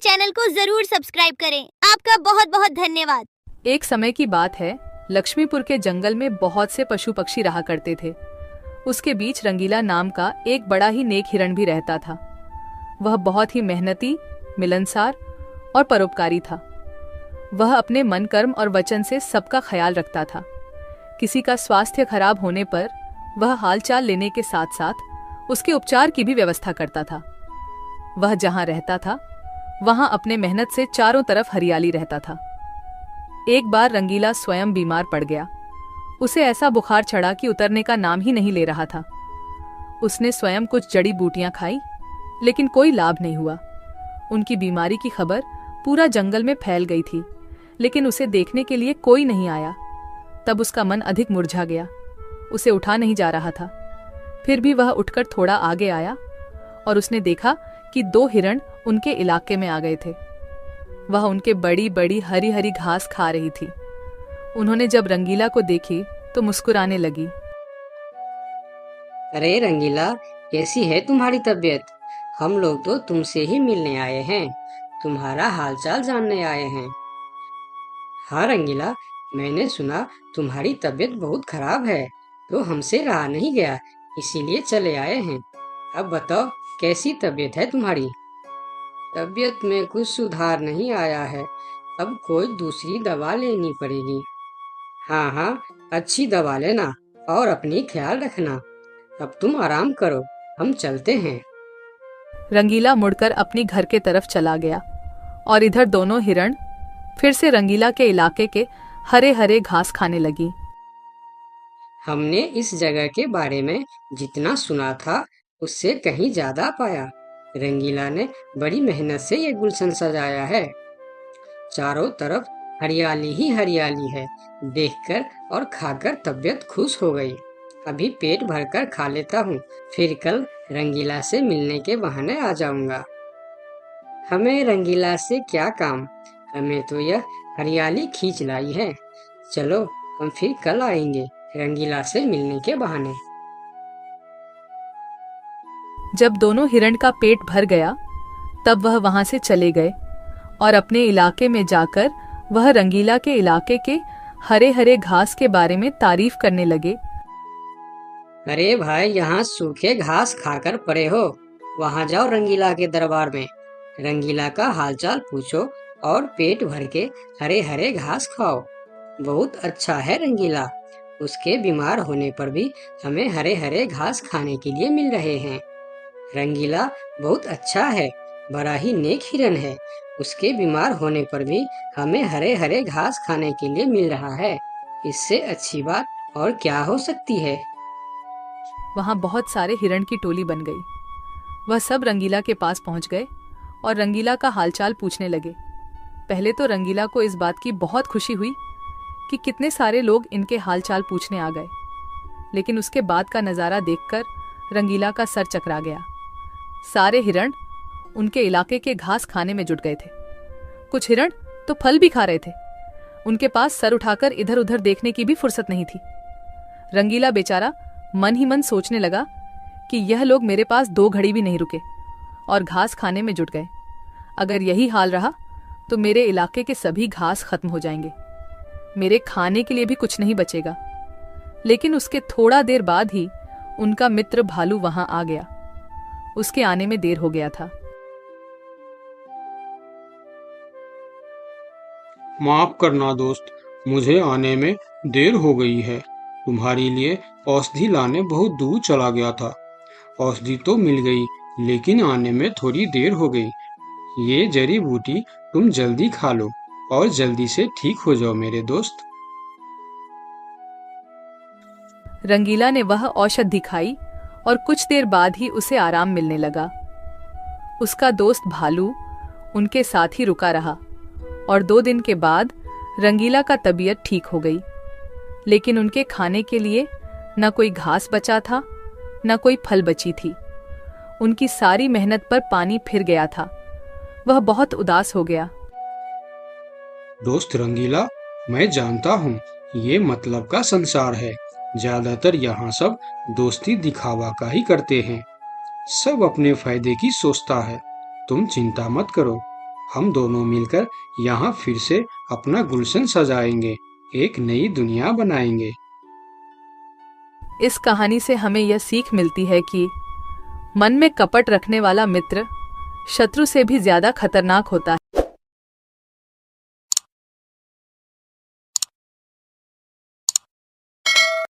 Channel को जरूर subscribe करें। आपका बहुत बहुत धन्यवाद। एक समय की बात है, लक्ष्मीपुर के जंगल में बहुत से पशु पक्षी रहा करते थे। उसके बीच रंगीला नाम का एक बड़ा ही नेक हिरण भी रहता था। वह बहुत ही मेहनती, मिलनसार और परोपकारी था। वह अपने मन, कर्म और वचन से सबका ख्याल रखता था। किसी का स्वास्थ्य खराब होने पर वह हालचाल लेने के साथ साथ उसके उपचार की भी व्यवस्था करता था। वह जहां रहता था वहां अपने मेहनत से चारों तरफ हरियाली रहता था। एक बार रंगीला स्वयं बीमार पड़ गया। उसे ऐसा बुखार चढ़ा कि उतरने का नाम ही नहीं ले रहा था। उसने स्वयं कुछ जड़ी बूटियां खाई, लेकिन कोई लाभ नहीं हुआ। उनकी बीमारी की खबर पूरा जंगल में फैल गई थी, लेकिन उसे देखने के लिए कोई नहीं आया। तब उसका मन अधिक मुरझा गया। उसे उठा नहीं जा रहा था। फिर भी वह उठकर थोड़ा आगे आया और उसने देखा कि 2 हिरण उनके इलाके में आ गए थे। वह उनके बड़ी बड़ी हरी हरी घास खा रही थी। उन्होंने जब रंगीला को देखी तो मुस्कुराने लगी। अरे रंगीला, कैसी है तुम्हारी तबीयत? हम लोग तो तुमसे ही मिलने आए हैं, तुम्हारा हालचाल जानने आए हैं। हाँ रंगीला, मैंने सुना तुम्हारी तबीयत बहुत खराब है, तो हमसे रहा नहीं गया, इसीलिए चले आए हैं। अब बताओ, कैसी तबीयत है तुम्हारी? तबीयत में कुछ सुधार नहीं आया है, अब कोई दूसरी दवा लेनी पड़ेगी। हाँ हाँ, अच्छी दवा लेना और अपनी ख्याल रखना। अब तुम आराम करो, हम चलते हैं। रंगीला मुड़कर अपनी घर के तरफ चला गया और इधर दोनों हिरण फिर से रंगीला के इलाके के हरे हरे घास खाने लगी। हमने इस जगह के बारे में जितना सुना था उससे कहीं ज्यादा पाया। रंगीला ने बड़ी मेहनत से ये गुलशन सजाया है। चारों तरफ हरियाली ही हरियाली है। देखकर और खाकर तबीयत खुश हो गई। अभी पेट भरकर खा लेता हूँ, फिर कल रंगीला से मिलने के बहाने आ जाऊंगा। हमें रंगीला से क्या काम, हमें तो यह हरियाली खींच लाई है। चलो, हम फिर कल आएंगे रंगीला से मिलने के बहाने। जब दोनों हिरण का पेट भर गया तब वह वहां से चले गए और अपने इलाके में जाकर वह रंगीला के इलाके के हरे हरे घास के बारे में तारीफ करने लगे। अरे भाई, यहाँ सूखे घास खाकर पड़े हो, वहाँ जाओ रंगीला के दरबार में, रंगीला का हालचाल पूछो और पेट भर के हरे हरे घास खाओ। बहुत अच्छा है रंगीला, उसके बीमार होने पर भी हमें हरे हरे घास खाने के लिए मिल रहे हैं। रंगीला बहुत अच्छा है, बड़ा ही नेक हिरन है, उसके बीमार होने पर भी हमें हरे हरे घास खाने के लिए मिल रहा है। इससे अच्छी बात और क्या हो सकती है। वहां बहुत सारे हिरण की टोली बन गई। वह सब रंगीला के पास पहुंच गए और रंगीला का हालचाल पूछने लगे। पहले तो रंगीला को इस बात की बहुत खुशी हुई कि कितने सारे लोग इनके हालचाल पूछने आ गए, लेकिन उसके बाद का नज़ारा देखकर रंगीला का सर चकरा गया। सारे हिरण उनके इलाके के घास खाने में जुट गए थे। कुछ हिरण तो फल भी खा रहे थे। उनके पास सर उठाकर इधर उधर देखने की भी फुर्सत नहीं थी। रंगीला बेचारा मन ही मन सोचने लगा कि यह लोग मेरे पास 2 घड़ी भी नहीं रुके और घास खाने में जुट गए। अगर यही हाल रहा तो मेरे इलाके के सभी घास खत्म हो जाएंगे, मेरे खाने के लिए भी कुछ नहीं बचेगा। लेकिन उसके थोड़ा देर बाद ही उनका मित्र भालू वहां आ गया। उसके आने में देर हो गया था। माफ करना दोस्त, मुझे आने में देर हो गई है। तुम्हारे लिए औषधि लाने बहुत दूर चला गया था। औषधि तो मिल गई, लेकिन आने में थोड़ी देर हो गई। ये जड़ी बूटी तुम जल्दी खा लो और जल्दी से ठीक हो जाओ मेरे दोस्त। रंगीला ने वह औषधि खाई और कुछ देर बाद ही उसे आराम मिलने लगा। उसका दोस्त भालू उनके साथ ही रुका रहा और 2 दिन के बाद रंगीला का तबीयत ठीक हो गई। लेकिन उनके खाने के लिए न कोई घास बचा था, न कोई फल बची थी। उनकी सारी मेहनत पर पानी फिर गया था। वह बहुत उदास हो गया। दोस्त रंगीला, मैं जानता हूँ ये मतलब का संसार है। ज्यादातर यहाँ सब दोस्ती दिखावा का ही करते हैं। सब अपने फायदे की सोचता है। तुम चिंता मत करो, हम दोनों मिलकर यहाँ फिर से अपना गुलशन सजाएंगे, एक नई दुनिया बनाएंगे। इस कहानी से हमें यह सीख मिलती है कि मन में कपट रखने वाला मित्र शत्रु से भी ज्यादा खतरनाक होता है।